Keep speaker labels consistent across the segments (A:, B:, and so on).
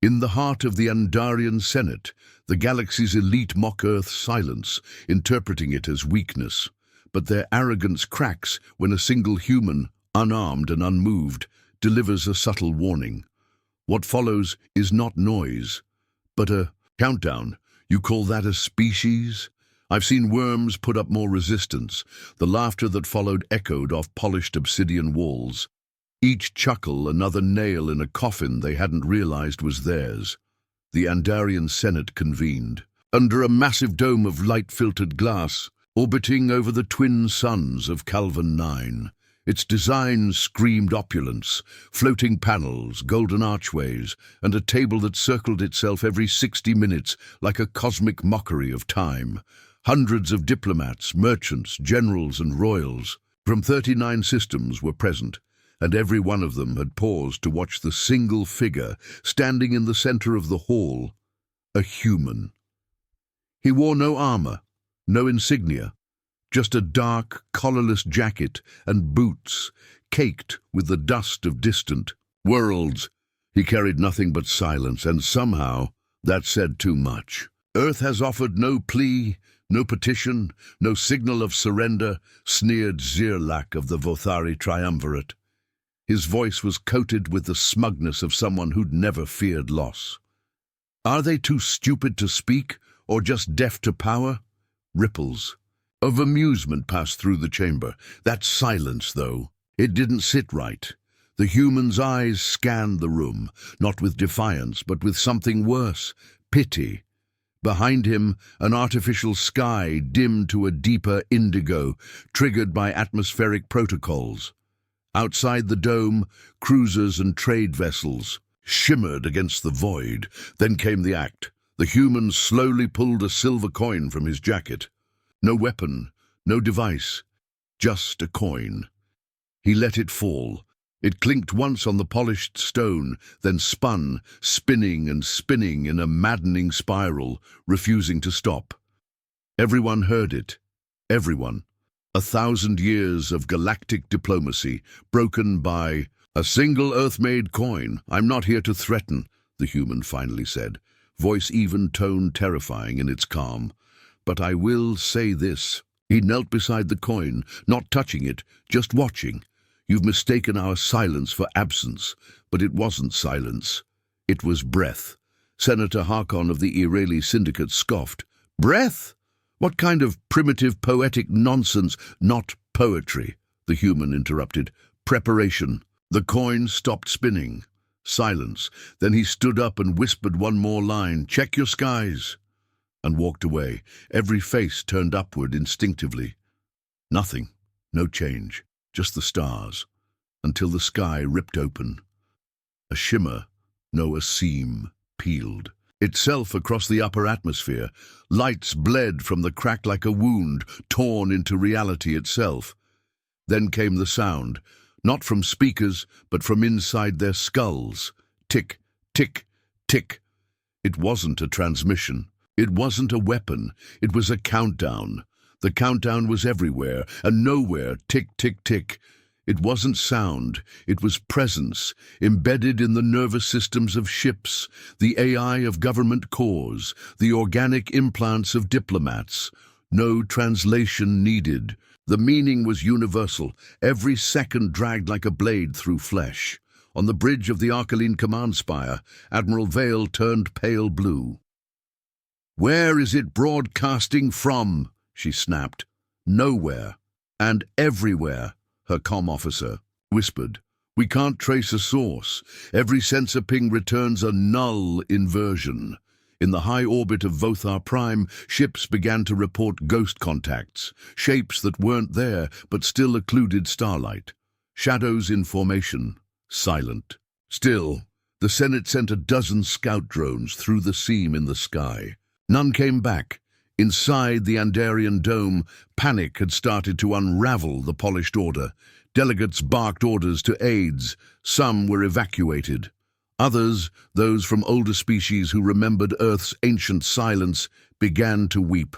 A: In the heart of the Andarian Senate, the galaxy's elite mock Earth's silence, interpreting it as weakness. But their arrogance cracks when a single human, unarmed and unmoved, delivers a subtle warning. What follows is not noise, but a countdown. You call that a species? I've seen worms put up more resistance. The laughter that followed echoed off polished obsidian walls. Each chuckle another nail in a coffin they hadn't realized was theirs. The Andarian Senate convened. Under a massive dome of light-filtered glass, orbiting over the twin suns of Calvin 9. Its design screamed opulence, floating panels, golden archways, and a table that circled itself every 60 minutes like a cosmic mockery of time. Hundreds of diplomats, merchants, generals, and royals from 39 systems were present, and every one of them had paused to watch the single figure standing in the center of the hall, a human. He wore no armor, no insignia, just a dark, collarless jacket and boots, caked with the dust of distant worlds. He carried nothing but silence, and somehow that said too much. Earth has offered no plea, no petition, no signal of surrender, sneered Zirlak of the Vothari Triumvirate. His voice was coated with the smugness of someone who'd never feared loss. Are they too stupid to speak, or just deaf to power? Ripples of amusement passed through the chamber. That silence, though, it didn't sit right. The human's eyes scanned the room, not with defiance, but with something worse, pity. Behind him, an artificial sky dimmed to a deeper indigo, triggered by atmospheric protocols. Outside the dome, cruisers and trade vessels shimmered against the void. Then came the act. The human slowly pulled a silver coin from his jacket. No weapon, no device, just a coin. He let it fall. It clinked once on the polished stone, then spun, spinning and spinning in a maddening spiral, refusing to stop. Everyone heard it. Everyone. 1,000 years of galactic diplomacy, broken by a single Earth-made coin. I'm not here to threaten, the human finally said, voice even tone terrifying in its calm. But I will say this. He knelt beside the coin, not touching it, just watching. You've mistaken our silence for absence, but it wasn't silence. It was breath. Senator Harkon of the Ireli Syndicate scoffed. Breath? What kind of primitive poetic nonsense? Not poetry, the human interrupted. Preparation. The coin stopped spinning. Silence. Then he stood up and whispered one more line. Check your skies. And walked away, every face turned upward instinctively. Nothing. No change. Just the stars, until the sky ripped open. A shimmer, no, a seam, peeled. Itself across the upper atmosphere, lights bled from the crack like a wound, torn into reality itself. Then came the sound, not from speakers, but from inside their skulls. Tick, tick, tick. It wasn't a transmission. It wasn't a weapon. It was a countdown. The countdown was everywhere, and nowhere, tick, tick, tick. It wasn't sound, it was presence, embedded in the nervous systems of ships, the AI of government cores, the organic implants of diplomats. No translation needed. The meaning was universal, every second dragged like a blade through flesh. On the bridge of the Arcaline command spire, Admiral Vale turned pale blue. Where is it broadcasting from? She snapped. Nowhere. And everywhere, her comm officer whispered. We can't trace a source. Every sensor ping returns a null inversion. In the high orbit of Vothar Prime, ships began to report ghost contacts, shapes that weren't there but still occluded starlight. Shadows in formation, silent. Still, the Senate sent a dozen scout drones through the seam in the sky. None came back. Inside the Andarian dome, panic had started to unravel the polished order. Delegates barked orders to aides. Some were evacuated. Others, those from older species who remembered Earth's ancient silence, began to weep.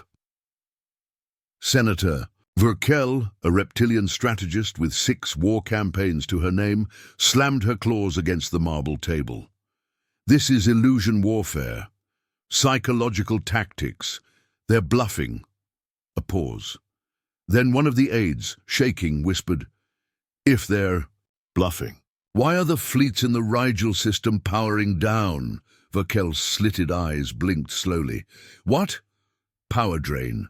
A: Senator Verkel, a reptilian strategist with 6 war campaigns to her name, slammed her claws against the marble table. This is illusion warfare. Psychological tactics. They're bluffing. A pause. Then one of the aides, shaking, whispered, "If they're bluffing, why are the fleets in the Rigel system powering down?" Verkel's slitted eyes blinked slowly. "What?" "Power drain.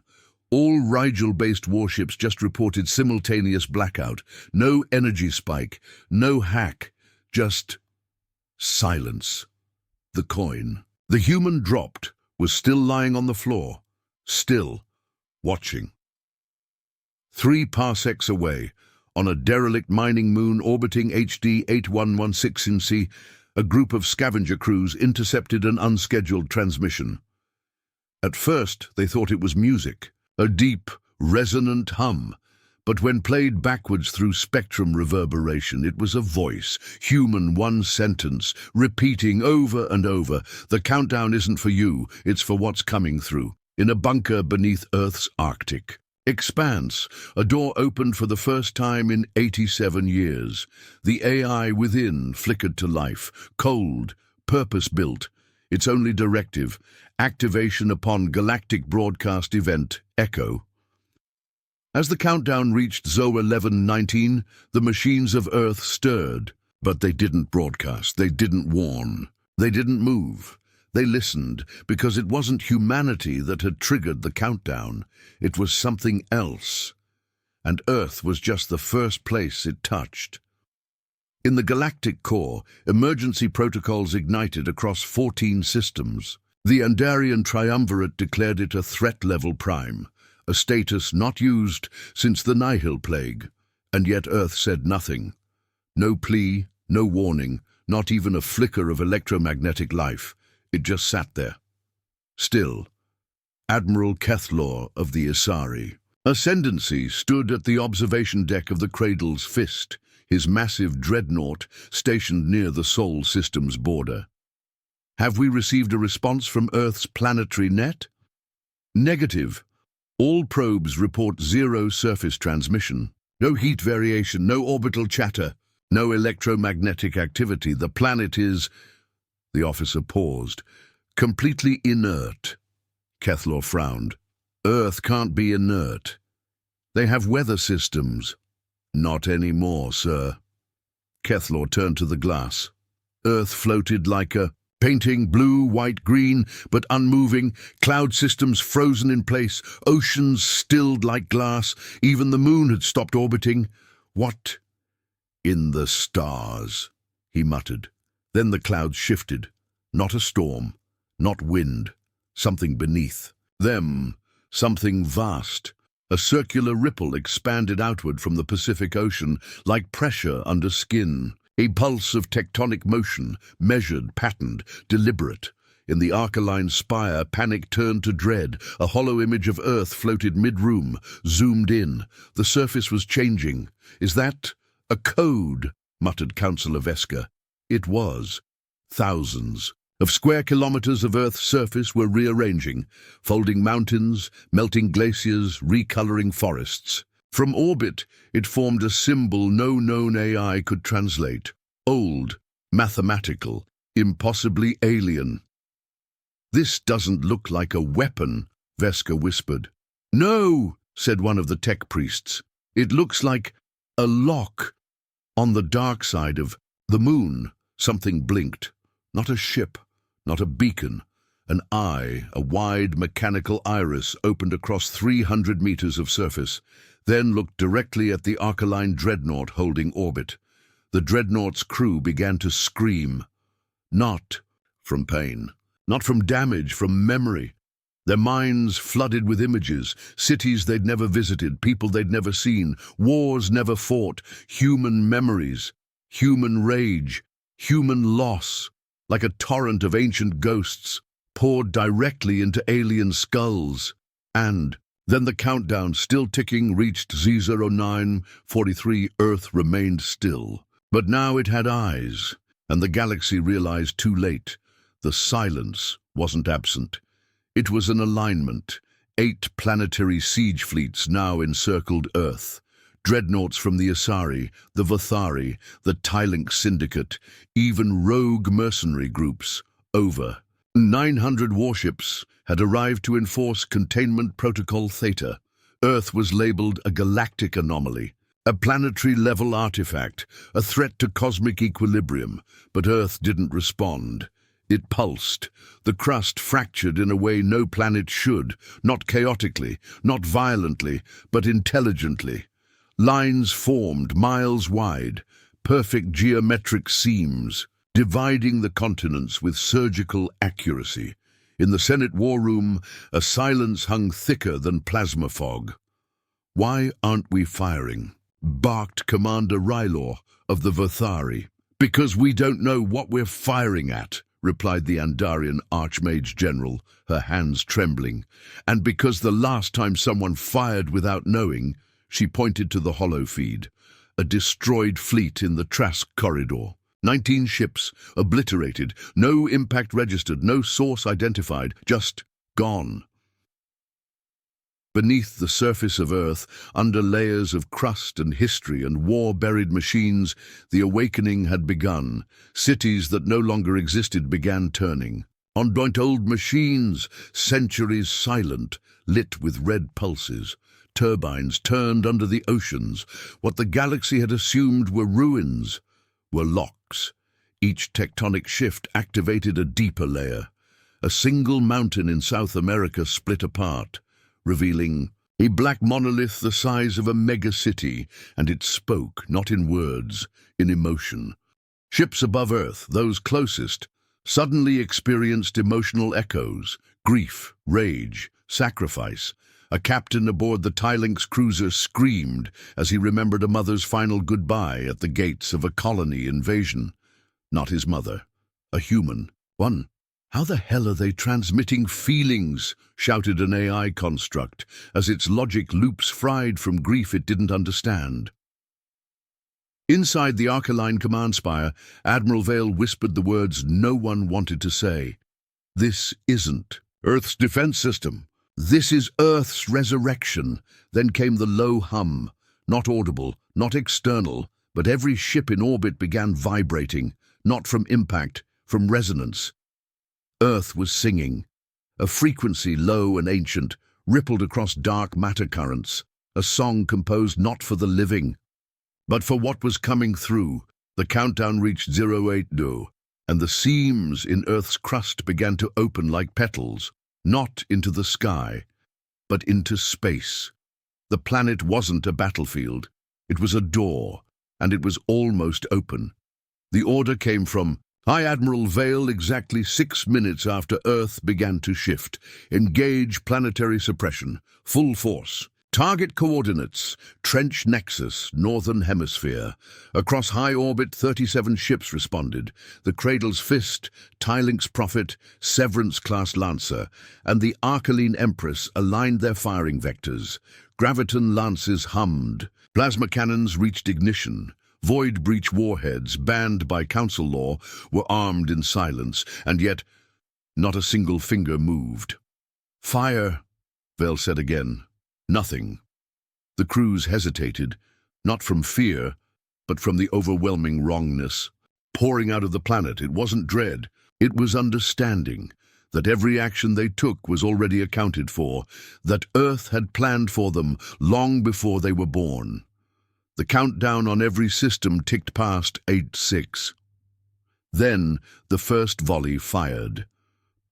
A: All Rigel-based warships just reported simultaneous blackout. No energy spike, no hack, just silence." The coin. The human dropped, was still lying on the floor, still, watching. 3 parsecs away, on a derelict mining moon orbiting HD 8116 in C, a group of scavenger crews intercepted an unscheduled transmission. At first, they thought it was music, a deep, resonant hum, but when played backwards through spectrum reverberation, it was a voice, human, one sentence, repeating over and over, "The countdown isn't for you, it's for what's coming through." In a bunker beneath Earth's Arctic expanse, a door opened for the first time in 87 years. The AI within flickered to life, cold, purpose-built. Its only directive, activation upon galactic broadcast event, Echo. As the countdown reached ZO 1119, the machines of Earth stirred, but they didn't broadcast, they didn't warn, they didn't move. They listened, because it wasn't humanity that had triggered the countdown. It was something else. And Earth was just the first place it touched. In the galactic core, emergency protocols ignited across 14 systems. The Andarian Triumvirate declared it a threat-level prime, a status not used since the Nihil Plague. And yet Earth said nothing. No plea, no warning, not even a flicker of electromagnetic life. It just sat there. Still. Admiral Krylos of the Isari. Ascendancy stood at the observation deck of the Cradle's Fist, his massive dreadnought stationed near the Sol system's border. "Have we received a response from Earth's planetary net?" "Negative. All probes report 0 surface transmission. No heat variation, no orbital chatter, no electromagnetic activity. The planet is..." The officer paused. "Completely inert." Krylos frowned. "Earth can't be inert. They have weather systems." "Not anymore, sir." Krylos turned to the glass. Earth floated like a painting, blue, white, green, but unmoving, cloud systems frozen in place, oceans stilled like glass. Even the moon had stopped orbiting. "What in the stars?" he muttered. Then the clouds shifted. Not a storm, not wind, something beneath them, something vast. A circular ripple expanded outward from the Pacific Ocean, like pressure under skin. A pulse of tectonic motion, measured, patterned, deliberate. In the Arcaline spire, panic turned to dread. A hollow image of Earth floated mid-room, zoomed in. The surface was changing. "Is that a code?" muttered Councillor Veska. It was. Thousands of square kilometers of Earth's surface were rearranging, folding mountains, melting glaciers, recoloring forests. From orbit, it formed a symbol no known AI could translate. Old, mathematical, impossibly alien. "This doesn't look like a weapon," Veska whispered. "No," said one of the tech priests. "It looks like a lock." On the dark side of the moon, something blinked. Not a ship, not a beacon. An eye, a wide mechanical iris, opened across 300 meters of surface, then looked directly at the Arcaline dreadnought holding orbit. The dreadnought's crew began to scream. Not from pain, not from damage, from memory. Their minds flooded with images, cities they'd never visited, people they'd never seen, wars never fought, human memories, human rage, human loss, like a torrent of ancient ghosts, poured directly into alien skulls. And then the countdown, still ticking, reached Z0943. Earth remained still. But now it had eyes, and the galaxy realized too late. The silence wasn't absent. It was an alignment. 8 planetary siege fleets now encircled Earth. Dreadnoughts from the Isari, the Vathari, the Tylink Syndicate, even rogue mercenary groups, over. 900 warships had arrived to enforce Containment Protocol Theta. Earth was labeled a galactic anomaly, a planetary-level artifact, a threat to cosmic equilibrium, but Earth didn't respond. It pulsed. The crust fractured in a way no planet should, not chaotically, not violently, but intelligently. Lines formed miles wide, perfect geometric seams, dividing the continents with surgical accuracy. In the Senate war room, a silence hung thicker than plasma fog. "Why aren't we firing?" barked Commander Rylor of the Vothari. "Because we don't know what we're firing at," replied the Andarian Archmage General, her hands trembling. "And because the last time someone fired without knowing," she pointed to the holofeed, "a destroyed fleet in the Trask corridor. 19 ships, obliterated, no impact registered, no source identified, just gone." Beneath the surface of Earth, under layers of crust and history and war-buried machines, the awakening had begun. Cities that no longer existed began turning. On old machines, centuries silent, lit with red pulses. Turbines turned under the oceans. What the galaxy had assumed were ruins were locks. Each tectonic shift activated a deeper layer. A single mountain in South America split apart, revealing a black monolith the size of a megacity, and it spoke, not in words, in emotion. Ships above Earth, those closest, suddenly experienced emotional echoes: grief, rage, sacrifice. A captain aboard the Tylinx cruiser screamed as he remembered a mother's final goodbye at the gates of a colony invasion. Not his mother, a human, one. "How the hell are they transmitting feelings?" shouted an AI construct, as its logic loops fried from grief it didn't understand. Inside the Arcaline command spire, Admiral Vale whispered the words no one wanted to say. "This isn't Earth's defense system. This is Earth's resurrection." Then came the low hum, not audible, not external, but every ship in orbit began vibrating, not from impact, from resonance. Earth was singing. A frequency low and ancient rippled across dark matter currents, a song composed not for the living, but for what was coming through. The countdown reached 080, and the seams in Earth's crust began to open like petals, not into the sky, but into space. The planet wasn't a battlefield. It was a door, and it was almost open. The order came from High Admiral Vale exactly 6 minutes after Earth began to shift. "Engage planetary suppression. Full force. Target coordinates, Trench Nexus, Northern Hemisphere." Across high orbit, 37 ships responded. The Cradle's Fist, Tylinx Prophet, Severance-class Lancer, and the Arcaline Empress aligned their firing vectors. Graviton lances hummed. Plasma cannons reached ignition. Void breach warheads, banned by council law, were armed in silence, and yet not a single finger moved. "Fire," Vale said again. Nothing. The crews hesitated, not from fear, but from the overwhelming wrongness. Pouring out of the planet, it wasn't dread, it was understanding, that every action they took was already accounted for, that Earth had planned for them long before they were born. The countdown on every system ticked past 8-6. Then the first volley fired.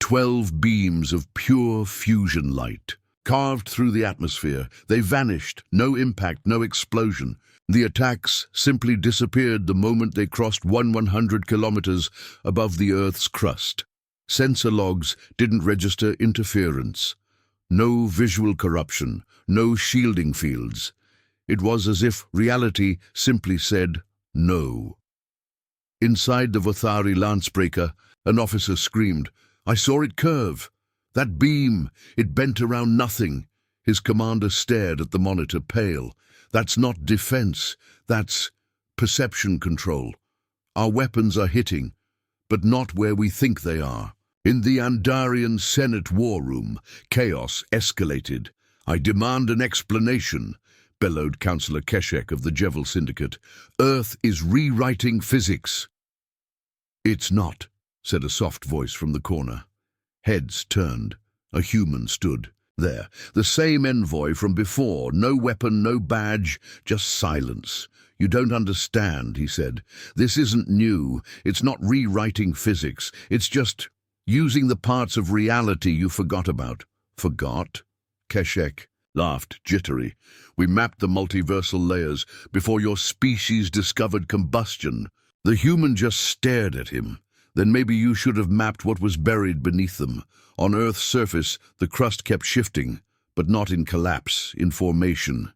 A: 12 beams of pure fusion light. Carved through the atmosphere, they vanished, no impact, no explosion. The attacks simply disappeared the moment they crossed 100 kilometers above the Earth's crust. Sensor logs didn't register interference. No visual corruption, no shielding fields. It was as if reality simply said no. Inside the Vothari Lancebreaker, an officer screamed, "I saw it curve. That beam, it bent around nothing." His commander stared at the monitor, pale. "That's not defense, that's perception control. Our weapons are hitting, but not where we think they are." In the Andarian Senate war room, chaos escalated. "I demand an explanation," bellowed Councillor Keshek of the Jevil Syndicate. "Earth is rewriting physics." "It's not," said a soft voice from the corner. Heads turned. A human stood there. The same envoy from before. No weapon, no badge, just silence. "You don't understand," he said. "This isn't new. It's not rewriting physics. It's just using the parts of reality you forgot about." "Forgot?" Keshek laughed, jittery. "We mapped the multiversal layers before your species discovered combustion." The human just stared at him. "Then maybe you should have mapped what was buried beneath them. On Earth's surface, the crust kept shifting, but not in collapse, in formation.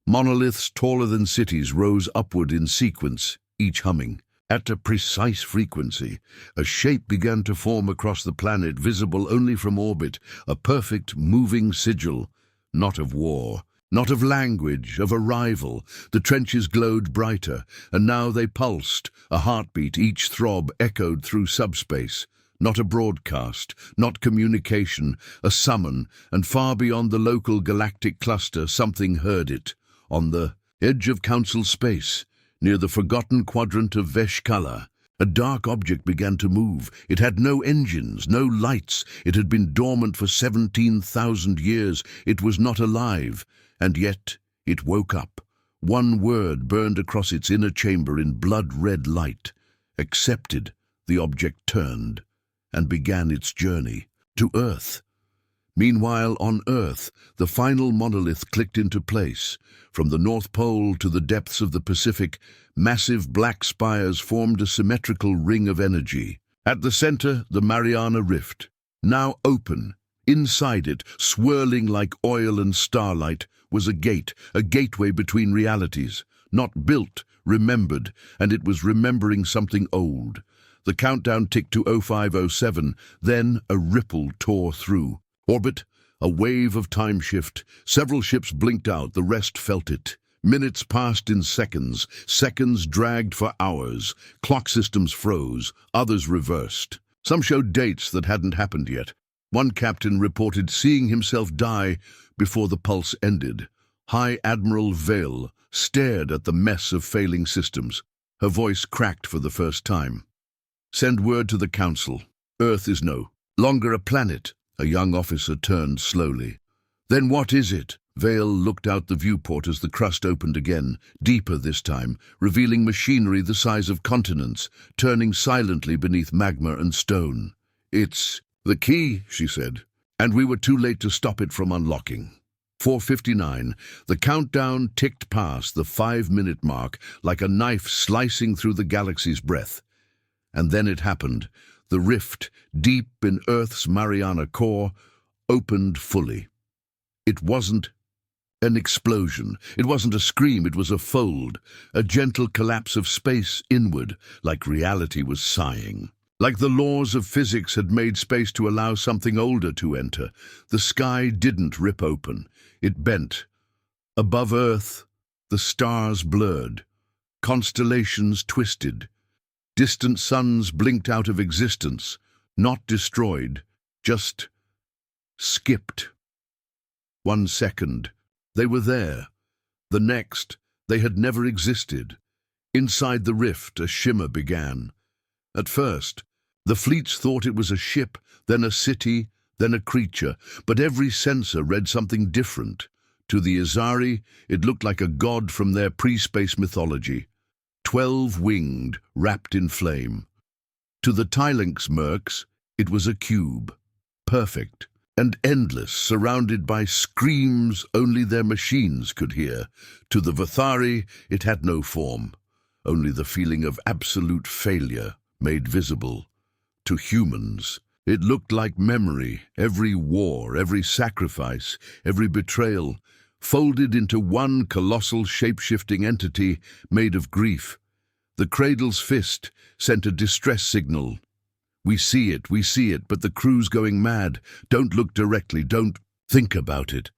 A: Monoliths taller than cities rose upward in sequence, each humming. At a precise frequency, a shape began to form across the planet, visible only from orbit, a perfect moving sigil, not of war, not of language, of arrival. The trenches glowed brighter, and now they pulsed, a heartbeat, each throb echoed through subspace. Not a broadcast, not communication, a summon, and far beyond the local galactic cluster something heard it. On the edge of Council space, near the forgotten quadrant of Veshkala, a dark object began to move. It had no engines, no lights. It had been dormant for 17,000 years. It was not alive, and yet it woke up. One word burned across its inner chamber in blood-red light. Accepted. The object turned and began its journey to Earth. Meanwhile, on Earth, the final monolith clicked into place. From the North Pole to the depths of the Pacific, massive black spires formed a symmetrical ring of energy. At the center, the Mariana Rift, now open. Inside it, swirling like oil and starlight, was a gateway between realities. Not built, remembered, and it was remembering something old. The countdown ticked to 0507, then a ripple tore through. Orbit, a wave of time shift. Several ships blinked out, the rest felt it. Minutes passed in seconds. Seconds dragged for hours. Clock systems froze, others reversed. Some showed dates that hadn't happened yet. One captain reported seeing himself die before the pulse ended. High Admiral Vex stared at the mess of failing systems. Her voice cracked for the first time. "Send word to the Council. Earth is no longer a planet." A young officer turned slowly. "Then what is it?" Vex looked out the viewport as the crust opened again, deeper this time, revealing machinery the size of continents, turning silently beneath magma and stone. "It's the key," she said, "and we were too late to stop it from unlocking." 4:59. The countdown ticked past the 5-minute mark like a knife slicing through the galaxy's breath. And then it happened. The rift, deep in Earth's Mariana core, opened fully. It wasn't an explosion. It wasn't a scream. It was a fold, a gentle collapse of space inward, like reality was sighing. Like the laws of physics had made space to allow something older to enter. The sky didn't rip open. It bent. Above Earth, the stars blurred. Constellations twisted. Distant suns blinked out of existence, not destroyed, just skipped. 1 second, they were there. The next, they had never existed. Inside the rift, a shimmer began. At first, the fleets thought it was a ship, then a city, then a creature, but every sensor read something different. To the Azari, it looked like a god from their pre-space mythology. 12-winged, wrapped in flame. To the Tylinx mercs, it was a cube, perfect and endless, surrounded by screams only their machines could hear. To the Vathari, it had no form, only the feeling of absolute failure made visible. To humans, it looked like memory, every war, every sacrifice, every betrayal, folded into one colossal shape-shifting entity made of grief. The Cradle's fist sent a distress signal. We see it, but the crew's going mad. Don't look directly, don't think about it."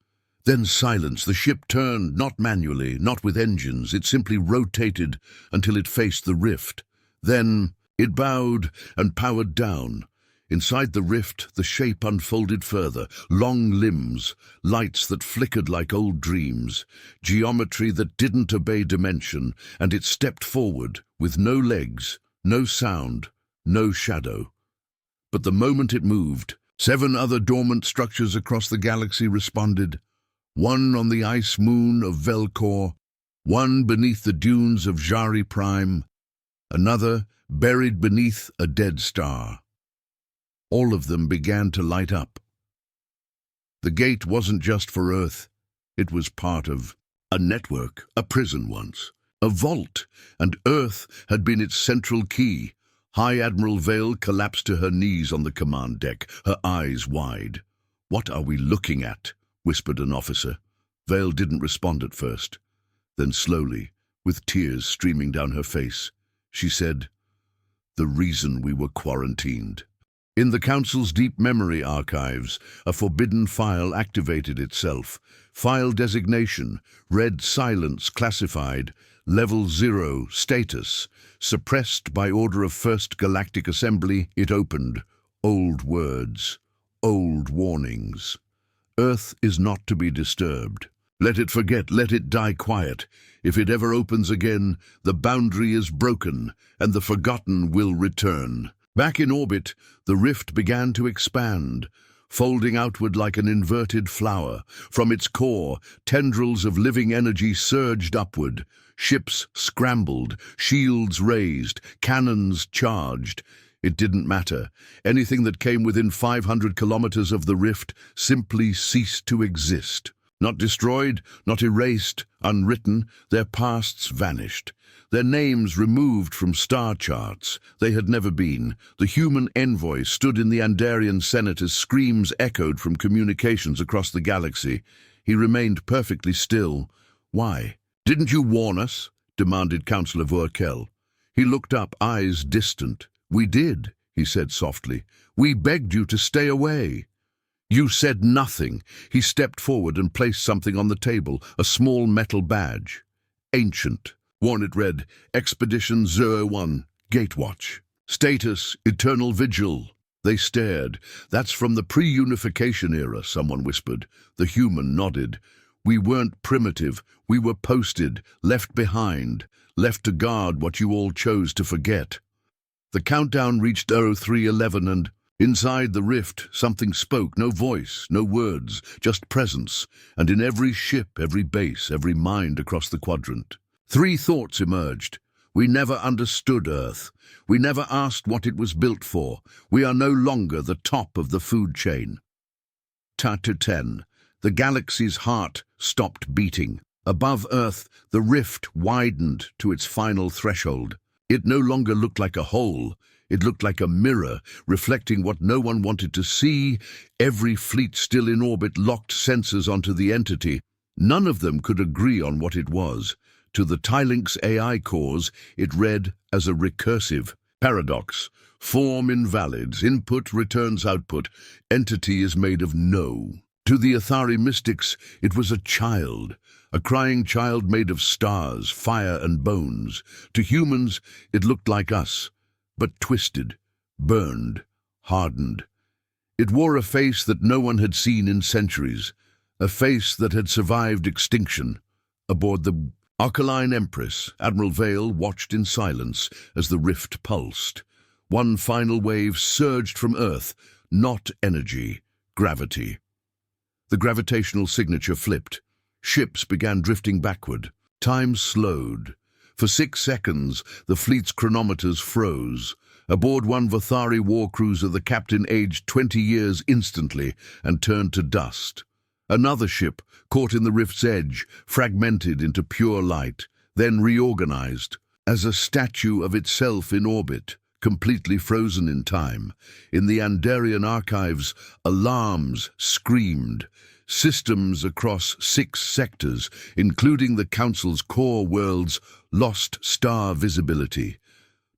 A: Then silence. The ship turned, not manually, not with engines. It simply rotated until it faced the rift. Then it bowed and powered down. Inside the rift, the shape unfolded further. Long limbs, lights that flickered like old dreams, geometry that didn't obey dimension, and it stepped forward with no legs, no sound, no shadow. But the moment it moved, 7 other dormant structures across the galaxy responded. One on the ice moon of Velcor, one beneath the dunes of Jari Prime, another buried beneath a dead star. All of them began to light up. The gate wasn't just for Earth. It was part of a network, a prison once, a vault, and Earth had been its central key. High Admiral Vex collapsed to her knees on the command deck, her eyes wide. "What are we looking at?" whispered an officer. Vex didn't respond at first. Then slowly, with tears streaming down her face, she said, "The reason we were quarantined." In the Council's deep memory archives, a forbidden file activated itself. File designation, red silence classified, level 0 status, suppressed by order of First Galactic Assembly. It opened. Old words, old warnings. Earth is not to be disturbed. Let it forget, let it die quiet. If it ever opens again, the boundary is broken, and the forgotten will return. Back in orbit, the rift began to expand, folding outward like an inverted flower. From its core, tendrils of living energy surged upward. Ships scrambled, shields raised, cannons charged. It didn't matter. Anything that came within 500 kilometers of the rift simply ceased to exist. Not destroyed, not erased, unwritten, their pasts vanished. Their names removed from star charts. They had never been. The human envoy stood in the Andarian Senate as screams echoed from communications across the galaxy. He remained perfectly still. "Why? Didn't you warn us?" demanded Councillor Vex. He looked up, eyes distant. "We did," he said softly. "We begged you to stay away." "You said nothing." He stepped forward and placed something on the table, a small metal badge. "Ancient." Worn it read, Expedition 01, Gatewatch. "Status, Eternal Vigil." They stared. "That's from the pre-unification era," someone whispered. The human nodded. "We weren't primitive. We were posted, left behind, left to guard what you all chose to forget." The countdown reached 0311 and inside the rift, something spoke. No voice, no words, just presence. And in every ship, every base, every mind across the quadrant. 3 thoughts emerged. We never understood Earth. We never asked what it was built for. We are no longer the top of the food chain. Chapter 10. The galaxy's heart stopped beating. Above Earth, the rift widened to its final threshold. It no longer looked like a hole. It looked like a mirror, reflecting what no one wanted to see. Every fleet still in orbit locked sensors onto the entity. None of them could agree on what it was. To the Tylink's AI cores, it read as a recursive paradox. Form invalids, input returns output, entity is made of no. To the Athari mystics, it was a child, a crying child made of stars, fire and bones. To humans, it looked like us, but twisted, burned, hardened. It wore a face that no one had seen in centuries, a face that had survived extinction. Aboard the Alkaline Empress, Admiral Vex watched in silence as the rift pulsed. One final wave surged from Earth, not energy, gravity. The gravitational signature flipped. Ships began drifting backward. Time slowed. For 6 seconds, the fleet's chronometers froze. Aboard one Vathari war cruiser, the captain aged 20 years instantly and turned to dust. Another ship, caught in the rift's edge, fragmented into pure light, then reorganized as a statue of itself in orbit, completely frozen in time. In the Andarian archives, alarms screamed. Systems across 6 sectors, including the Council's core worlds, lost star visibility.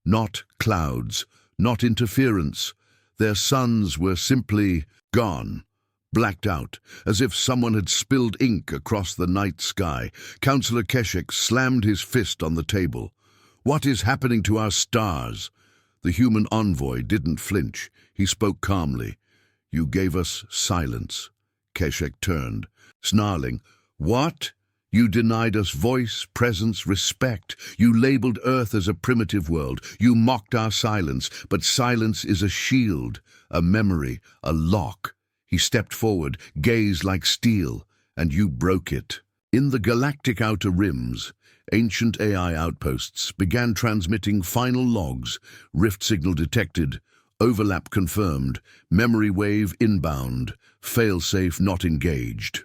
A: Not clouds, not interference. Their suns were simply gone. Blacked out, as if someone had spilled ink across the night sky. Councillor Keshek slammed his fist on the table. "What is happening to our stars?" The human envoy didn't flinch. He spoke calmly. "You gave us silence." Keshek turned, snarling. "What? You denied us voice, presence, respect. You labeled Earth as a primitive world. You mocked our silence, but silence is a shield, a memory, a lock. He stepped forward, gaze like steel, and you broke it. In the galactic outer rims, ancient AI outposts began transmitting final logs, rift signal detected, overlap confirmed, memory wave inbound, failsafe not engaged.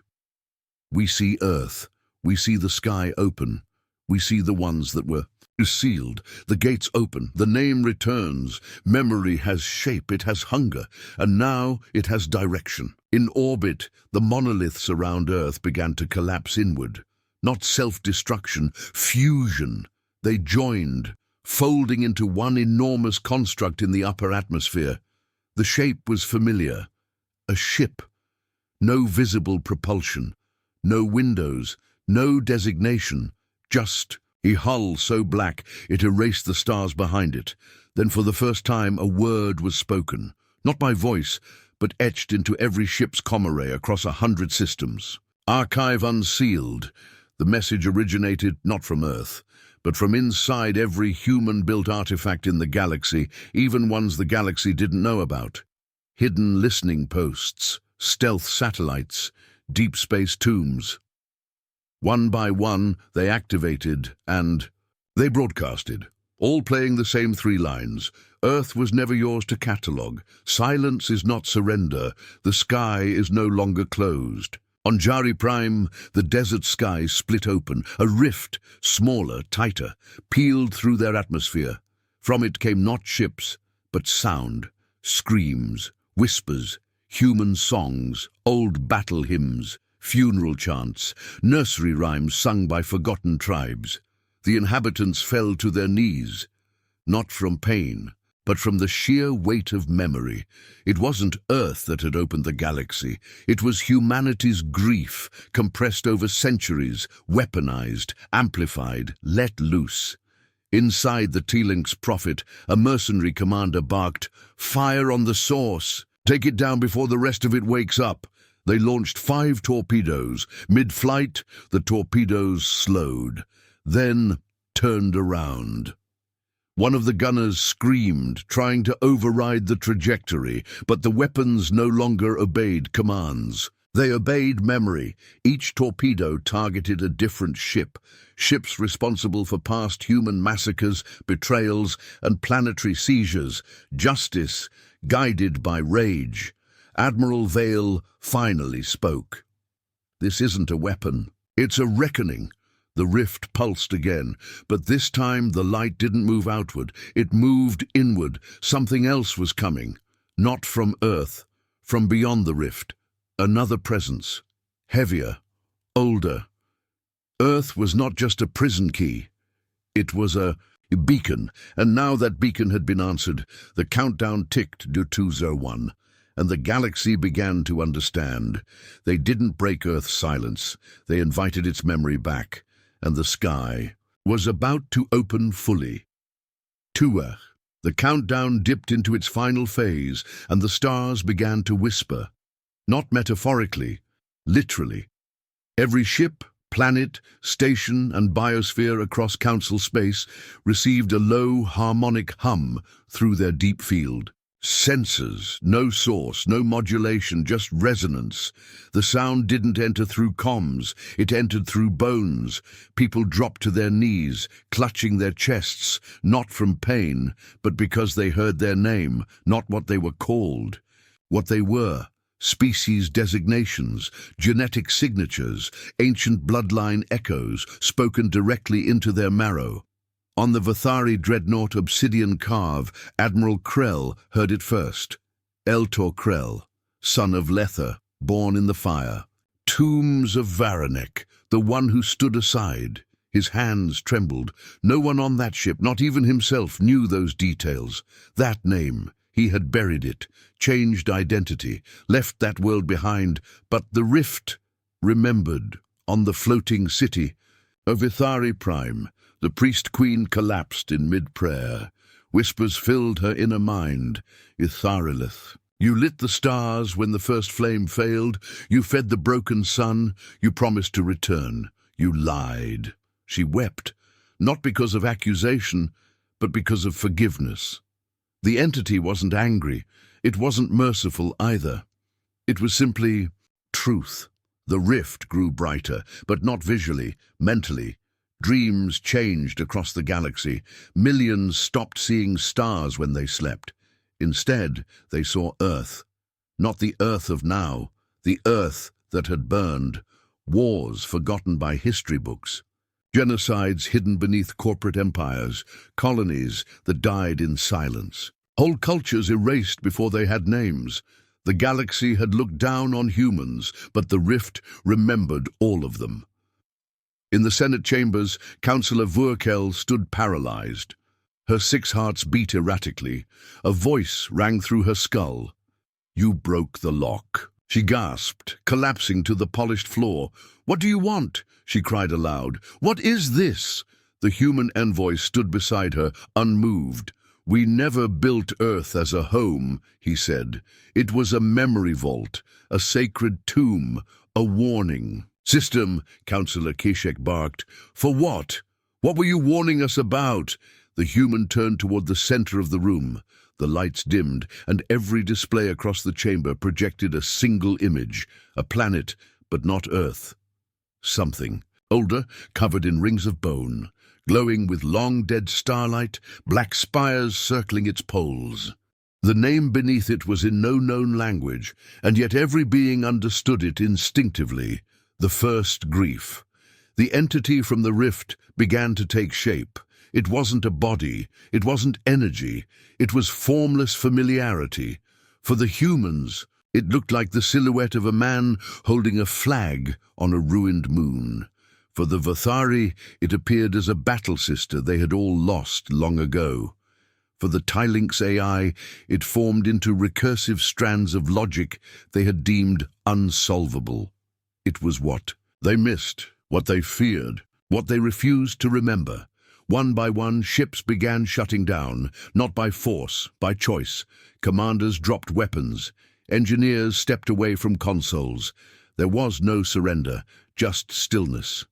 A: We see Earth, we see the sky open, we see the ones that were sealed, the gates open, the name returns, memory has shape, it has hunger, and now it has direction. In orbit, the monoliths around Earth began to collapse inward. Not self-destruction, fusion. They joined, folding into one enormous construct in the upper atmosphere. The shape was familiar. A ship. No visible propulsion. No windows. No designation. Just a hull so black it erased the stars behind it. Then for the first time a word was spoken. Not by voice, but etched into every ship's comm array across 100 systems. Archive unsealed. The message originated not from Earth, but from inside every human-built artifact in the galaxy, even ones the galaxy didn't know about. Hidden listening posts, stealth satellites, deep space tombs. One by one, they activated and they broadcasted, all playing the same 3 lines. Earth was never yours to catalogue. Silence is not surrender. The sky is no longer closed. On Jari Prime, the desert sky split open. A rift, smaller, tighter, peeled through their atmosphere. From it came not ships, but sound, screams, whispers, human songs, old battle hymns, funeral chants, nursery rhymes sung by forgotten tribes. The inhabitants fell to their knees, not from pain, but from the sheer weight of memory. It wasn't Earth that had opened the galaxy. It was humanity's grief, compressed over centuries, weaponized, amplified, let loose. Inside the T-Link's prophet, a mercenary commander barked, "Fire on the source! Take it down before the rest of it wakes up!" They launched 5 torpedoes. Mid-flight, the torpedoes slowed, then turned around. One of the gunners screamed, trying to override the trajectory, but the weapons no longer obeyed commands. They obeyed memory. Each torpedo targeted a different ship, ships responsible for past human massacres, betrayals, and planetary seizures. Justice, guided by rage. Admiral Vex finally spoke. "This isn't a weapon. It's a reckoning." The rift pulsed again, but this time the light didn't move outward. It moved inward. Something else was coming. Not from Earth, from beyond the rift. Another presence. Heavier, older. Earth was not just a prison key. It was a beacon, and now that beacon had been answered. The countdown ticked to 201, and the galaxy began to understand. They didn't break Earth's silence. They invited its memory back. And the sky was about to open fully. Tuach. The countdown dipped into its final phase, and the stars began to whisper. Not metaphorically, literally. Every ship, planet, station, and biosphere across Council space received a low, harmonic hum through their deep field. Sensors, no source, no modulation, just resonance. The sound didn't enter through comms, it entered through bones. People dropped to their knees, clutching their chests, not from pain, but because they heard their name, not what they were called. What they were, species designations, genetic signatures, ancient bloodline echoes, spoken directly into their marrow. On the Vathari dreadnought Obsidian Carve, Admiral Krell heard it first. Eltor Krell, son of Lether, born in the fire. Tombs of Varanek, the one who stood aside. His hands trembled. No one on that ship, not even himself, knew those details. That name, he had buried it, changed identity, left that world behind. But the rift remembered, on the floating city of Ithari Prime. The priest-queen collapsed in mid-prayer. Whispers filled her inner mind. Itharilith. You lit the stars when the first flame failed. You fed the broken sun. You promised to return. You lied. She wept, not because of accusation, but because of forgiveness. The entity wasn't angry. It wasn't merciful either. It was simply truth. The rift grew brighter, but not visually, mentally. Dreams changed across the galaxy. Millions stopped seeing stars when they slept. Instead, they saw Earth. Not the Earth of now, the Earth that had burned. Wars forgotten by history books. Genocides hidden beneath corporate empires. Colonies that died in silence. Whole cultures erased before they had names. The galaxy had looked down on humans, but the rift remembered all of them. In the Senate chambers, Councillor Vurkel stood paralyzed. Her 6 hearts beat erratically. A voice rang through her skull. "You broke the lock." She gasped, collapsing to the polished floor. "What do you want?" she cried aloud. "What is this?" The human envoy stood beside her, unmoved. "We never built Earth as a home," he said. "It was a memory vault, a sacred tomb, a warning." "System," Councillor Kishek barked. "For what? What were you warning us about?" The human turned toward the center of the room. The lights dimmed, and every display across the chamber projected a single image, a planet, but not Earth. Something, older, covered in rings of bone, glowing with long-dead starlight, black spires circling its poles. The name beneath it was in no known language, and yet every being understood it instinctively. The first grief. The entity from the rift began to take shape. It wasn't a body, it wasn't energy, it was formless familiarity. For the humans, it looked like the silhouette of a man holding a flag on a ruined moon. For the Vathari, it appeared as a battle sister they had all lost long ago. For the Tylinx AI, it formed into recursive strands of logic they had deemed unsolvable. It was what they missed, what they feared, what they refused to remember. One by one, ships began shutting down, not by force, by choice. Commanders dropped weapons. Engineers stepped away from consoles. There was no surrender, just stillness.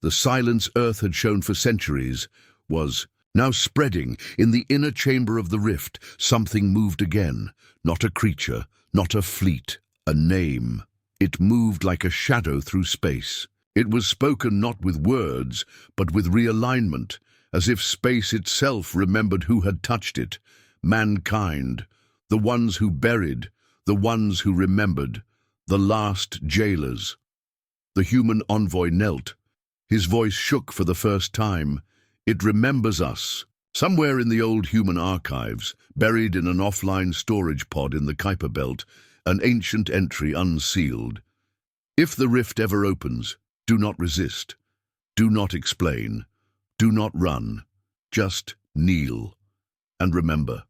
A: The silence Earth had shown for centuries was now spreading. In the inner chamber of the rift, something moved again. Not a creature, not a fleet, a name. It moved like a shadow through space. It was spoken not with words, but with realignment, as if space itself remembered who had touched it. Mankind, the ones who buried, the ones who remembered, the last jailers. The human envoy knelt. His voice shook for the first time. "It remembers us." Somewhere in the old human archives, buried in an offline storage pod in the Kuiper Belt, an ancient entry unsealed. "If the rift ever opens, do not resist. Do not explain. Do not run. Just kneel. And remember,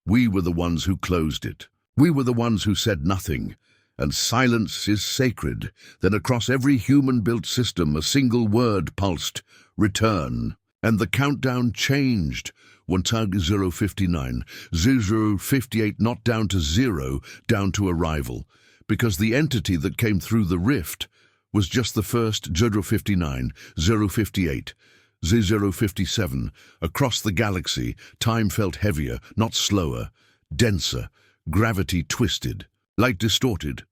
A: we were the ones who closed it. We were the ones who said nothing. And silence is sacred. Then across every human-built system, a single word pulsed, return. And the countdown changed. 1059, 0058, not down to 0, down to arrival. Because the entity that came through the rift was just the first 059, 058, 0057. Across the galaxy, time felt heavier, not slower, denser, gravity twisted. Light distorted.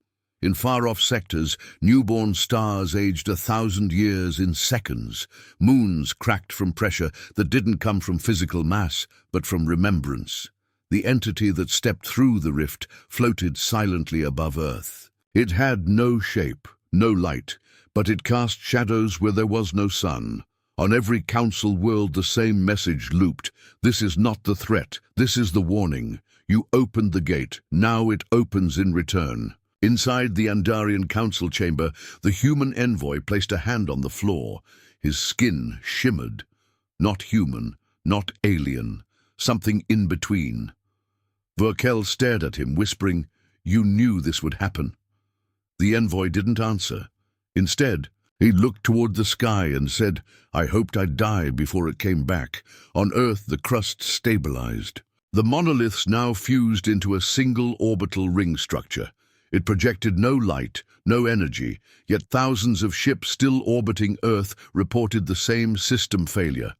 A: In far-off sectors, newborn stars aged 1,000 years in seconds. Moons cracked from pressure that didn't come from physical mass, but from remembrance. The entity that stepped through the rift floated silently above Earth. It had no shape, no light, but it cast shadows where there was no sun. On every council world the same message looped. This is not the threat, this is the warning. You opened the gate, now it opens in return. Inside the Andarian council chamber, the human envoy placed a hand on the floor. His skin shimmered. Not human, not alien, something in between. Vurkel stared at him, whispering, "You knew this would happen." The envoy didn't answer. Instead, he looked toward the sky and said, "I hoped I'd die before it came back." On Earth, the crust stabilized. The monoliths now fused into a single orbital ring structure. It projected no light, no energy, yet thousands of ships still orbiting Earth reported the same system failure.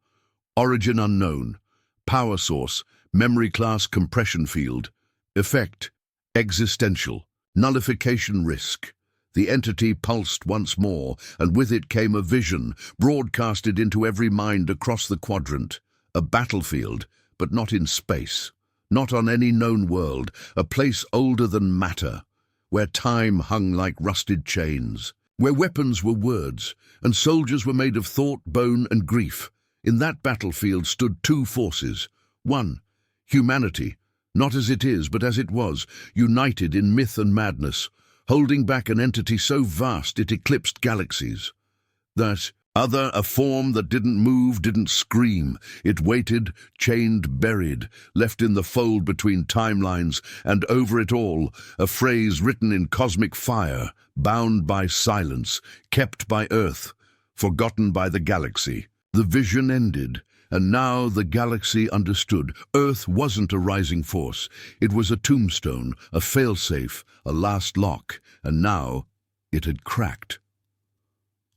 A: Origin unknown. Power source, memory class compression field. Effect: existential. Nullification risk. The entity pulsed once more, and with it came a vision, broadcasted into every mind across the quadrant. A battlefield, but not in space. Not on any known world, a place older than matter, where time hung like rusted chains, where weapons were words, and soldiers were made of thought, bone, and grief. In that battlefield stood two forces. One, humanity, not as it is, but as it was, united in myth and madness, holding back an entity so vast it eclipsed galaxies. That other, a form that didn't move, didn't scream. It waited, chained, buried, left in the fold between timelines, and over it all, a phrase written in cosmic fire, bound by silence, kept by Earth, forgotten by the galaxy. The vision ended, and now the galaxy understood. Earth wasn't a rising force. It was a tombstone, a failsafe, a last lock, and now it had cracked.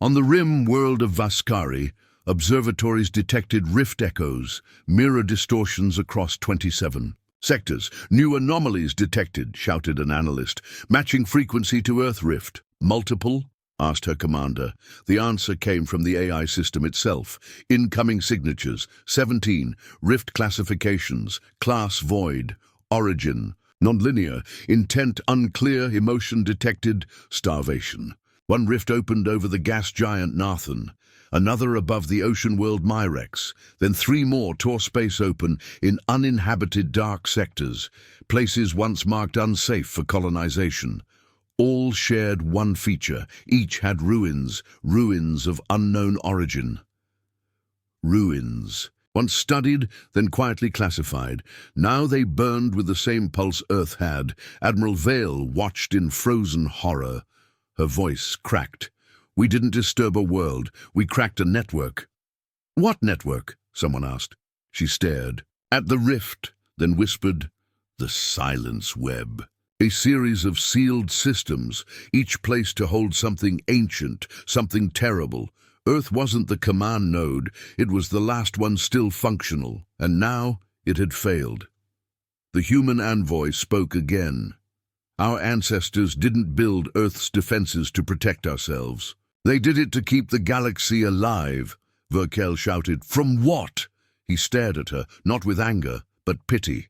A: On the rim world of Vascari, observatories detected rift echoes, mirror distortions across 27 sectors. New anomalies detected, shouted an analyst, matching frequency to Earth rift. Multiple? Asked her commander. The answer came from the AI system itself. Incoming signatures, 17, rift classifications, class void, origin, nonlinear, intent unclear, emotion detected, starvation. One rift opened over the gas giant Nathan, another above the ocean world Myrex, then three more tore space open in uninhabited dark sectors, places once marked unsafe for colonization. All shared one feature. Each had ruins, ruins of unknown origin. Ruins. Once studied, then quietly classified. Now they burned with the same pulse Earth had. Admiral Veil watched in frozen horror. Her voice cracked. We didn't disturb a world. We cracked a network. What network? Someone asked. She stared. At the rift, then whispered, the silence web. A series of sealed systems, each placed to hold something ancient, something terrible. Earth wasn't the command node, it was the last one still functional, and now it had failed. The human envoy spoke again. Our ancestors didn't build Earth's defenses to protect ourselves. They did it to keep the galaxy alive, Verkel shouted. From what? He stared at her, not with anger, but pity.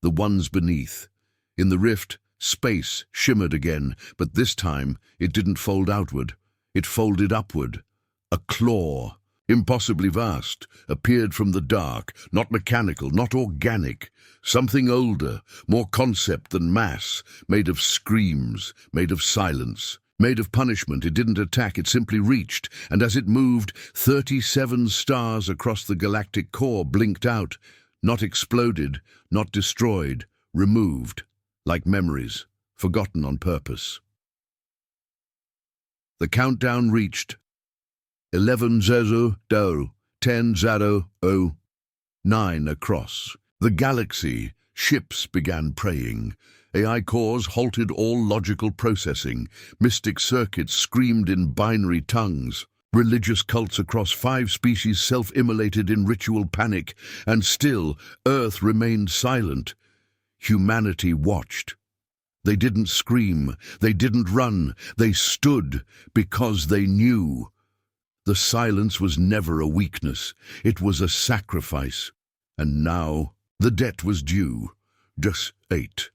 A: The ones beneath. In the rift, space shimmered again, but this time it didn't fold outward. It folded upward. A claw, impossibly vast, appeared from the dark, not mechanical, not organic. Something older, more concept than mass, made of screams, made of silence, made of punishment. It didn't attack, it simply reached, and as it moved, 37 stars across the galactic core blinked out, not exploded, not destroyed, removed, like memories, forgotten on purpose. The countdown reached 11:00, 10:00, 9 across. The galaxy, ships began praying. AI cores halted all logical processing. Mystic circuits screamed in binary tongues. Religious cults across 5 species self-immolated in ritual panic, and still Earth remained silent. Humanity watched. They didn't scream, they didn't run, they stood because they knew. The silence was never a weakness, it was a sacrifice. And now the debt was due. Just 8.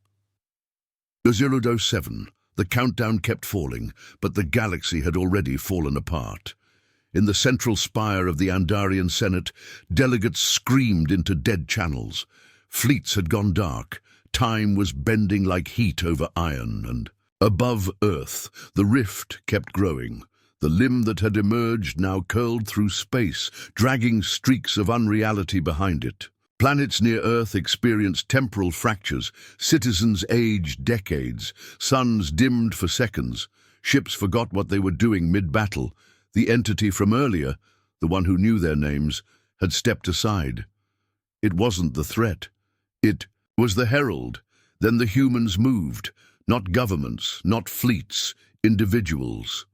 A: 007. The countdown kept falling, but the galaxy had already fallen apart. In the central spire of the Andarian Senate, delegates screamed into dead channels. Fleets had gone dark. Time was bending like heat over iron, and above Earth, the rift kept growing. The limb that had emerged now curled through space, dragging streaks of unreality behind it. Planets near Earth experienced temporal fractures. Citizens aged decades. Suns dimmed for seconds. Ships forgot what they were doing mid-battle. The entity from earlier, the one who knew their names, had stepped aside. It wasn't the threat. It was the herald. Then the humans moved. Not governments, not fleets, individuals.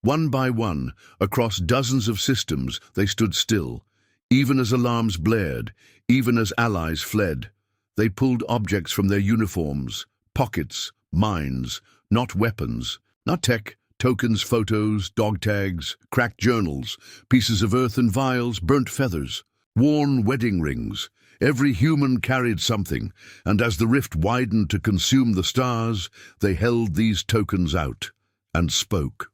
A: One by one, across dozens of systems, they stood still, even as alarms blared, even as allies fled. They pulled objects from their uniforms, pockets, minds, not weapons, not tech, tokens, photos, dog tags, cracked journals, pieces of earth and vials, burnt feathers, worn wedding rings. Every human carried something, and as the rift widened to consume the stars, they held these tokens out and spoke.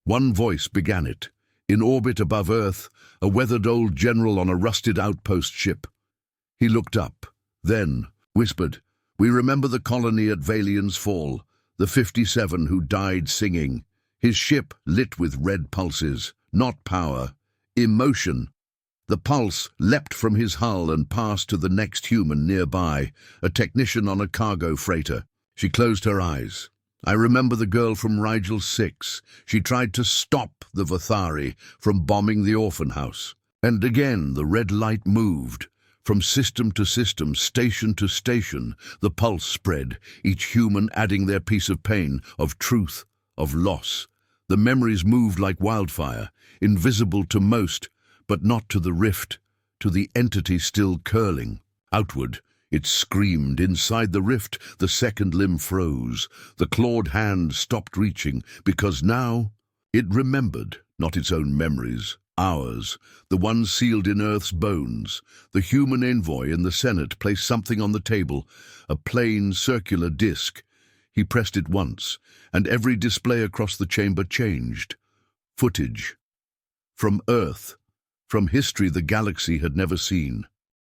A: One voice began it. In orbit above Earth, a weathered old general on a rusted outpost ship. He looked up, then whispered, "We remember the colony at Valian's fall, the 57 who died singing." His ship lit with red pulses, not power, emotion. The pulse leapt from his hull and passed to the next human nearby, a technician on a cargo freighter. She closed her eyes. I remember the girl from Rigel 6. She tried to stop the Vathari from bombing the orphan house. And again the red light moved. From system to system, station to station, the pulse spread, each human adding their piece of pain, of truth, of loss. The memories moved like wildfire, invisible to most, but not to the rift, to the entity still curling. Outward, it screamed. Inside the rift, the second limb froze. The clawed hand stopped reaching, because now it remembered, not its own memories, ours, the ones sealed in Earth's bones. The human envoy in the Senate placed something on the table, a plain circular disc. He pressed it once, and every display across the chamber changed. Footage. From Earth. From history the galaxy had never seen.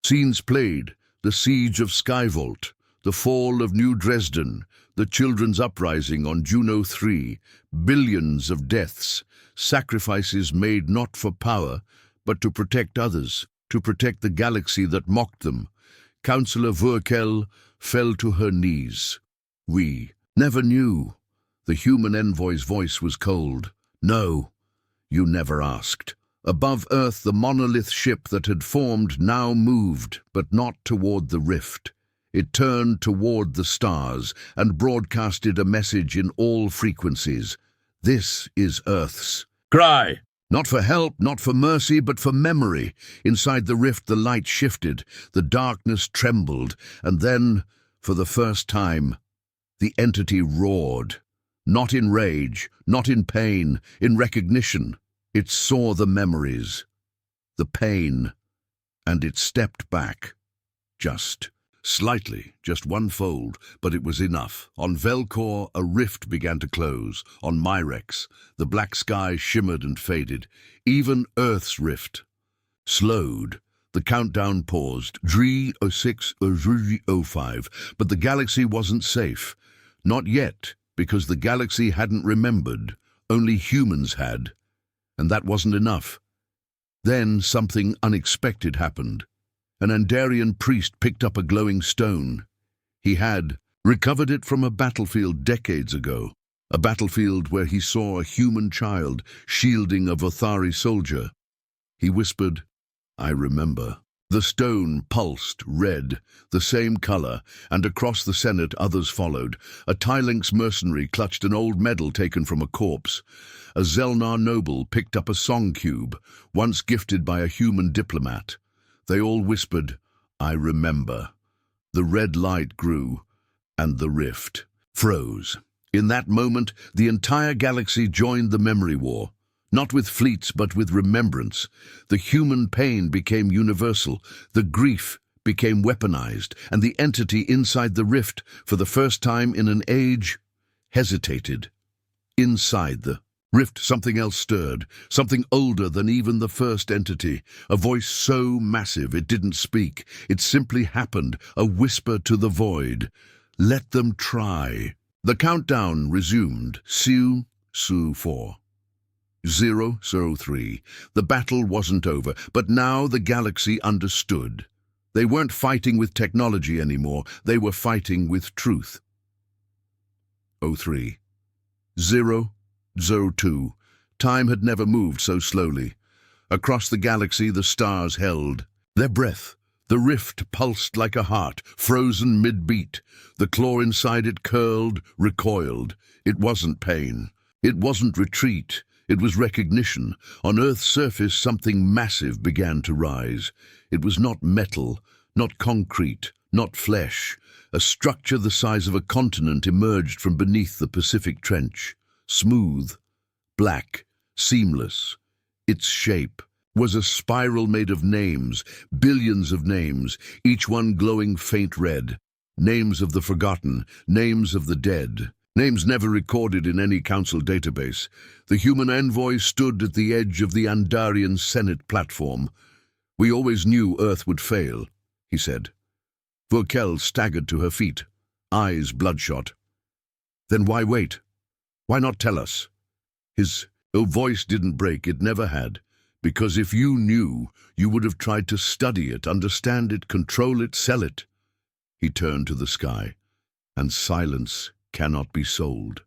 A: Scenes played. The siege of Skyvault, the fall of New Dresden, the children's uprising on Juno 3, billions of deaths, sacrifices made not for power, but to protect others, to protect the galaxy that mocked them. Councillor Vurkel fell to her knees. We never knew. The human envoy's voice was cold. No, you never asked. Above Earth, the monolith ship that had formed now moved, but not toward the rift. It turned toward the stars and broadcasted a message in all frequencies. This is Earth's cry. Not for help, not for mercy, but for memory. Inside the rift, the light shifted, the darkness trembled, and then, for the first time, the entity roared. Not in rage, not in pain, in recognition. It saw the memories, the pain, and it stepped back. Just slightly, just one fold, but it was enough. On Velcor, a rift began to close. On Myrex, the black sky shimmered and faded. Even Earth's rift slowed. The countdown paused. 3:06, 3:05. But the galaxy wasn't safe. Not yet, because the galaxy hadn't remembered. Only humans had. And that wasn't enough. Then something unexpected happened. An Andarian priest picked up a glowing stone. He had recovered it from a battlefield decades ago, a battlefield where he saw a human child shielding a Vathari soldier. He whispered, "I remember." The stone pulsed red, the same color, and across the Senate others followed. A Tylinx mercenary clutched an old medal taken from a corpse. A Zelnar noble picked up a song cube, once gifted by a human diplomat. They all whispered, "I remember." The red light grew, and the rift froze. In that moment, the entire galaxy joined the memory war. Not with fleets, but with remembrance. The human pain became universal, the grief became weaponized, and the entity inside the rift, for the first time in an age, hesitated. Inside the rift, something else stirred, something older than even the first entity, a voice so massive it didn't speak. It simply happened, a whisper to the void. Let them try. The countdown resumed. Su 4. 003. The battle wasn't over, but now the galaxy understood. They weren't fighting with technology anymore, they were fighting with truth. 03. 002. Time had never moved so slowly. Across the galaxy the stars held their breath. The rift pulsed like a heart, frozen mid-beat. The claw inside it curled, recoiled. It wasn't pain. It wasn't retreat. It was recognition. On Earth's surface, something massive began to rise. It was not metal, not concrete, not flesh. A structure the size of a continent emerged from beneath the Pacific Trench. Smooth, black, seamless. Its shape was a spiral made of names, billions of names, each one glowing faint red. Names of the forgotten, names of the dead. Names never recorded in any council database. The human envoy stood at the edge of the Andarian Senate platform. "We always knew Earth would fail," he said. Vauquel staggered to her feet, eyes bloodshot. "Then why wait? Why not tell us?" His voice didn't break, it never had. "Because if you knew, you would have tried to study it, understand it, control it, sell it." He turned to the sky, and silence cannot be sold.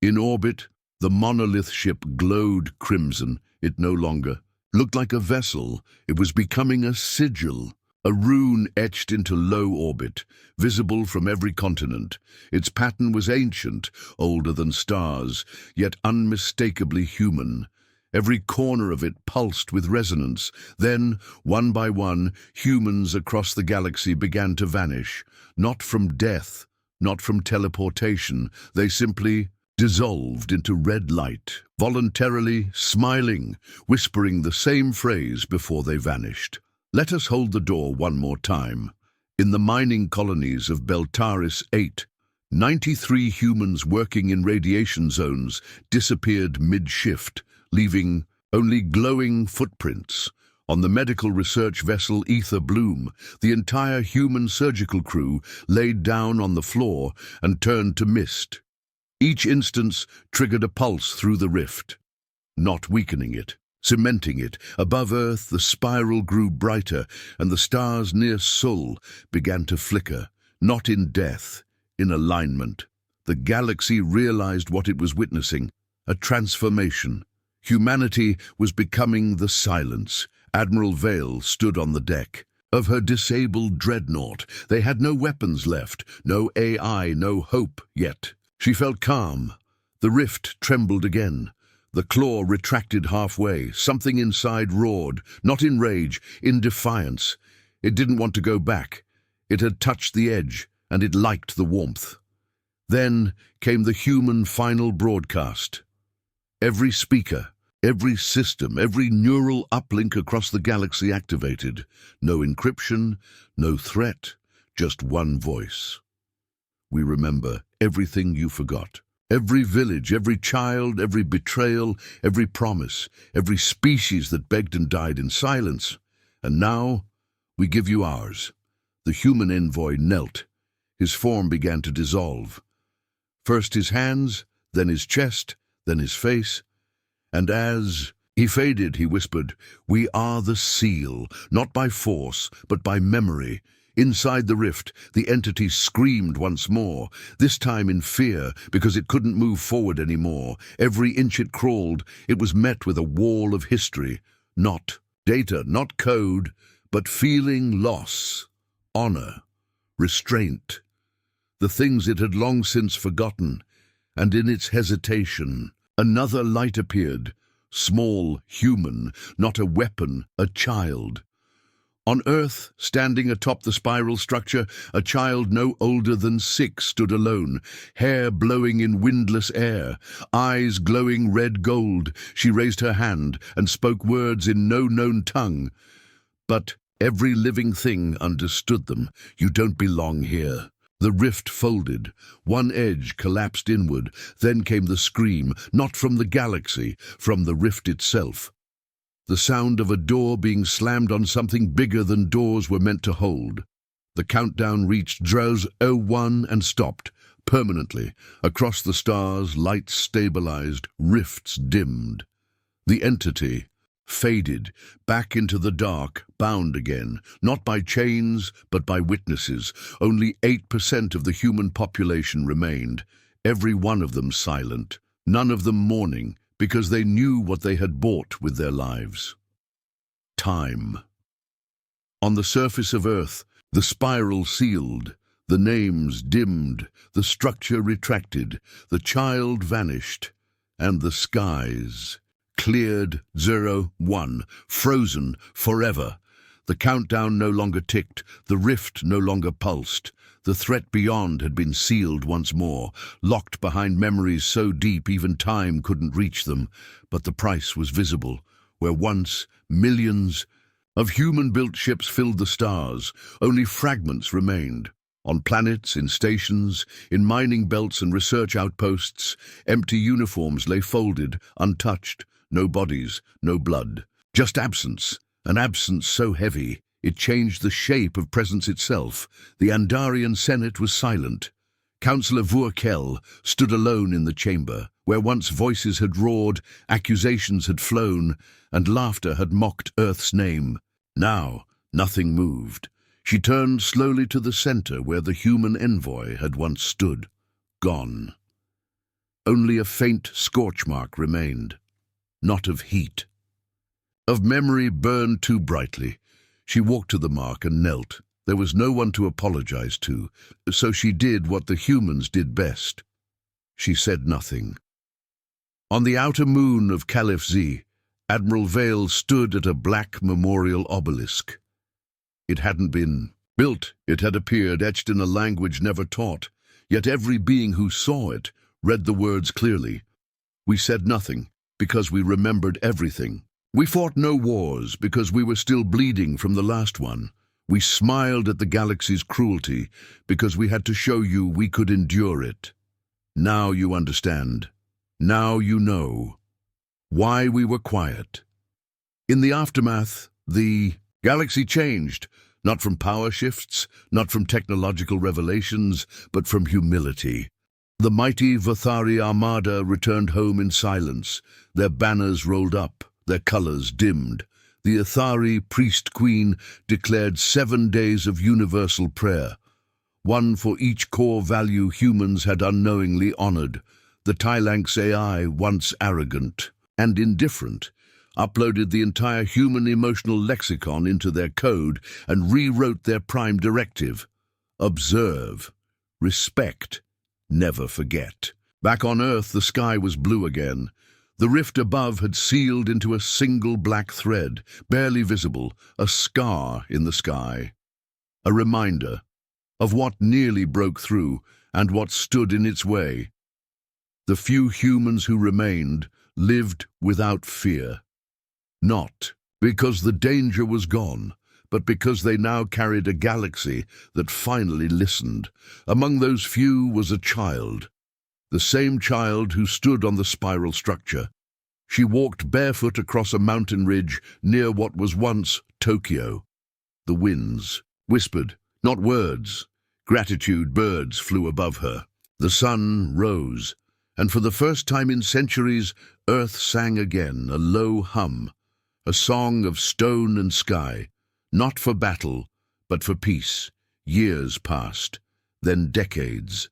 A: In orbit, the monolith ship glowed crimson. It no longer looked like a vessel. It was becoming a sigil, a rune etched into low orbit, visible from every continent. Its pattern was ancient, older than stars, yet unmistakably human. Every corner of it pulsed with resonance. Then, one by one, humans across the galaxy began to vanish. Not from death, not from teleportation. They simply dissolved into red light, voluntarily smiling, whispering the same phrase before they vanished. "Let us hold the door one more time." In the mining colonies of Beltaris 8, 93 humans working in radiation zones disappeared mid-shift, leaving only glowing footprints. On the medical research vessel Ether Bloom, the entire human surgical crew laid down on the floor and turned to mist. Each instance triggered a pulse through the rift, not weakening it, cementing it. Above Earth, the spiral grew brighter, and the stars near Sol began to flicker, not in death, in alignment. The galaxy realized what it was witnessing, a transformation. Humanity was becoming the silence. Admiral Vale stood on the deck of her disabled dreadnought. They had no weapons left, no AI, no hope yet. She felt calm. The rift trembled again. The claw retracted halfway. Something inside roared, not in rage, in defiance. It didn't want to go back. It had touched the edge, and it liked the warmth. Then came the human final broadcast. Every speaker, every system, every neural uplink across the galaxy activated. No encryption, no threat, just one voice. "We remember everything you forgot. Every village, every child, every betrayal, every promise, every species that begged and died in silence. And now, we give you ours." The human envoy knelt. His form began to dissolve. First his hands, then his chest, then his face. And as he faded, he whispered, "We are the seal, not by force, but by memory." Inside the rift, the entity screamed once more, this time in fear, because it couldn't move forward anymore. Every inch it crawled, it was met with a wall of history. Not data, not code, but feeling, loss, honor, restraint. The things it had long since forgotten. And in its hesitation, another light appeared, small, human, not a weapon, a child. On Earth, standing atop the spiral structure, a child no older than 6 stood alone, hair blowing in windless air, eyes glowing red gold. She raised her hand and spoke words in no known tongue. But every living thing understood them. "You don't belong here." The rift folded. One edge collapsed inward. Then came the scream, not from the galaxy, from the rift itself. The sound of a door being slammed on something bigger than doors were meant to hold. The countdown reached 001 and stopped, permanently. Across the stars, lights stabilized, rifts dimmed. The entity faded, back into the dark, bound again, not by chains, but by witnesses. Only 8% of the human population remained, every one of them silent, none of them mourning, because they knew what they had bought with their lives. Time. On the surface of Earth, the spiral sealed, the names dimmed, the structure retracted, the child vanished, and the skies cleared 01, frozen forever. The countdown no longer ticked, the rift no longer pulsed. The threat beyond had been sealed once more, locked behind memories so deep even time couldn't reach them. But the price was visible. Where once millions of human-built ships filled the stars, only fragments remained. On planets, in stations, in mining belts and research outposts, empty uniforms lay folded, untouched, no bodies, no blood. Just absence, an absence so heavy, it changed the shape of presence itself. The Andarian Senate was silent. Councillor Vurkel stood alone in the chamber, where once voices had roared, accusations had flown, and laughter had mocked Earth's name. Now, nothing moved. She turned slowly to the center where the human envoy had once stood, gone. Only a faint scorch mark remained, not of heat. Of memory burned too brightly. She walked to the mark and knelt. There was no one to apologize to, so she did what the humans did best. She said nothing. On the outer moon of Caliph Z, Admiral Vale stood at a black memorial obelisk. It hadn't been built, it had appeared etched in a language never taught, yet every being who saw it read the words clearly. We said nothing, because we remembered everything. We fought no wars, because we were still bleeding from the last one. We smiled at the galaxy's cruelty, because we had to show you we could endure it. Now you understand. Now you know why we were quiet. In the aftermath, the galaxy changed, not from power shifts, not from technological revelations, but from humility. The mighty Vathari Armada returned home in silence, their banners rolled up, their colors dimmed. The Athari priest-queen declared 7 days of universal prayer, one for each core value humans had unknowingly honored. The Tylanx AI, once arrogant and indifferent, uploaded the entire human emotional lexicon into their code and rewrote their prime directive: observe, respect, never forget. Back on Earth, the sky was blue again. The rift above had sealed into a single black thread, barely visible, a scar in the sky. A reminder of what nearly broke through and what stood in its way. The few humans who remained lived without fear. Not because the danger was gone, but because they now carried a galaxy that finally listened. Among those few was a child. The same child who stood on the spiral structure. She walked barefoot across a mountain ridge near what was once Tokyo. The winds whispered, not words. Gratitude birds flew above her. The sun rose, and for the first time in centuries, Earth sang again, a low hum, a song of stone and sky, not for battle, but for peace. Years passed, then decades.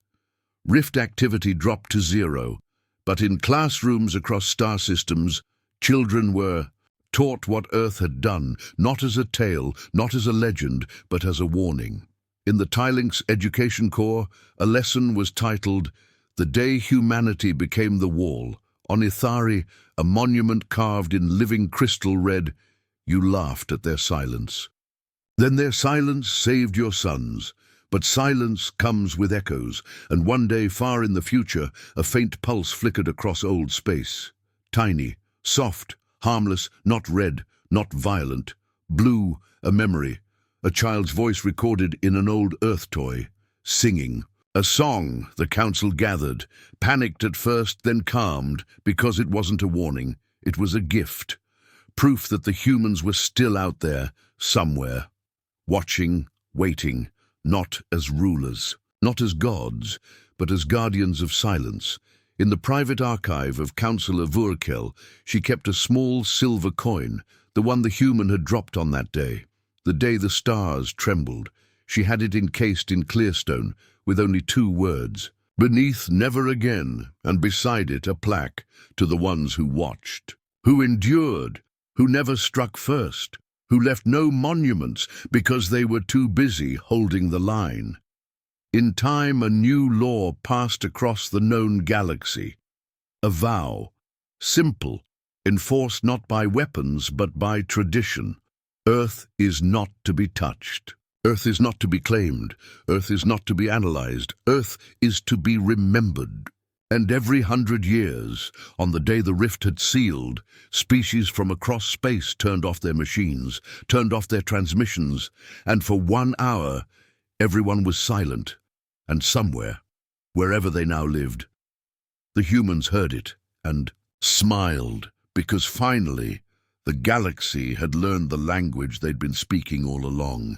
A: Rift activity dropped to zero, but in classrooms across star systems, children were taught what Earth had done, not as a tale, not as a legend, but as a warning. In the Tylanx Education Corps, a lesson was titled, "The Day Humanity Became the Wall." On Ithari, a monument carved in living crystal read, "You laughed at their silence. Then their silence saved your sons." But silence comes with echoes, and one day far in the future, a faint pulse flickered across old space. Tiny, soft, harmless, not red, not violent. Blue, a memory. A child's voice recorded in an old Earth toy, singing. A song the council gathered, panicked at first, then calmed, because it wasn't a warning. It was a gift. Proof that the humans were still out there, somewhere. Watching, waiting. Not as rulers, not as gods, but as guardians of silence. In the private archive of Councillor Vurkel, she kept a small silver coin, the one the human had dropped on that day. The day the stars trembled. She had it encased in clearstone, with only 2 words. Beneath, never again, and beside it a plaque to the ones who watched, who endured, who never struck first, who left no monuments because they were too busy holding the line. In time, a new law passed across the known galaxy. A vow, simple, enforced not by weapons but by tradition. Earth is not to be touched. Earth is not to be claimed. Earth is not to be analyzed. Earth is to be remembered. And every 100 years, on the day the rift had sealed, species from across space turned off their machines, turned off their transmissions, and for 1 hour, everyone was silent. And somewhere, wherever they now lived, the humans heard it and smiled, because finally, the galaxy had learned the language they'd been speaking all along.